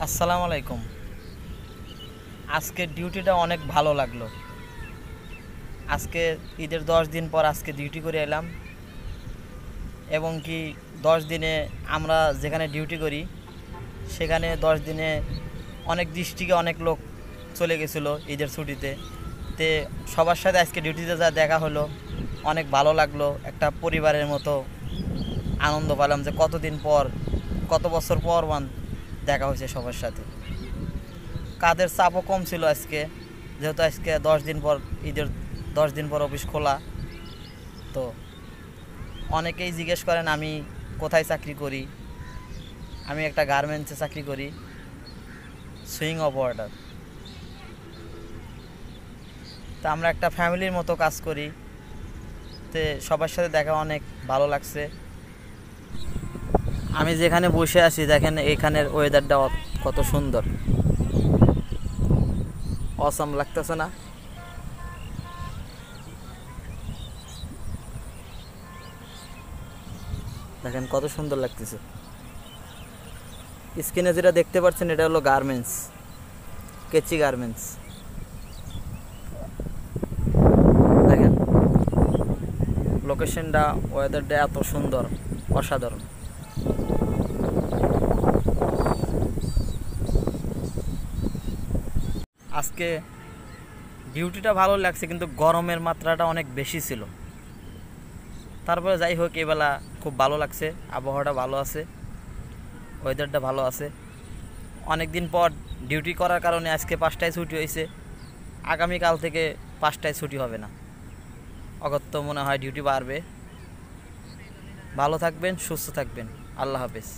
আসসালামু আলাইকুম। আজকের ডিউটিটা অনেক ভালো লাগলো। আজকে ঈদের 10 দিন পর আজকে ডিউটি করে এলাম, এবং কি 10 দিনে আমরা যেখানে ডিউটি করি সেখানে 10 দিনে অনেক ডিস্ট্রিক্টে অনেক লোক চলে গেছিলো ঈদের ছুটিতে। তে সবার সাথে আজকে ডিউটিতে যা দেখা হলো, অনেক ভালো লাগলো। একটা পরিবারের মতো আনন্দ পেলাম যে কতদিন পর, কত বছর পর দেখা হয়েছে সবার সাথে। কাজের চাপও কম ছিল আজকে, যেহেতু আজকে 10 দিন পর, ঈদের 10 দিন পর অফিস খোলা। তো অনেকেই জিজ্ঞেস করেন আমি কোথায় চাকরি করি। আমি একটা গার্মেন্টসে চাকরি করি, সুইং অপারেটর। তা আমরা একটা ফ্যামিলির মতো কাজ করি। তে সবার সাথে দেখা অনেক ভালো লাগছে। আমি যেখানে বসে আছি দেখেন এখানের ওয়েদারটা কত সুন্দর, অসাম লাগতেছে না? দেখেন কত সুন্দর লাগতেছে। স্ক্রিনে যেটা দেখতে পাচ্ছেন এটা হলো গার্মেন্টস, কেচি গার্মেন্টস। দেখেন লোকেশনটা, ওয়েদারটা এত সুন্দর, অসাধারণ। আজকে ডিউটিটা ভালো লাগছে, কিন্তু গরমের মাত্রাটা অনেক বেশি ছিল। তারপরে যাই হোক, এবেলা খুব ভালো লাগছে, আবহাওয়াটা ভালো আছে, ওয়েদারটা ভালো আছে। অনেক দিন পর ডিউটি করার কারণে আজকে 5টায় ছুটি হয়েছে। আগামীকাল থেকে 5টায় ছুটি হবে না, অগত্য মনে হয় ডিউটি বাড়বে। ভালো থাকবেন, সুস্থ থাকবেন। আল্লাহ হাফেজ।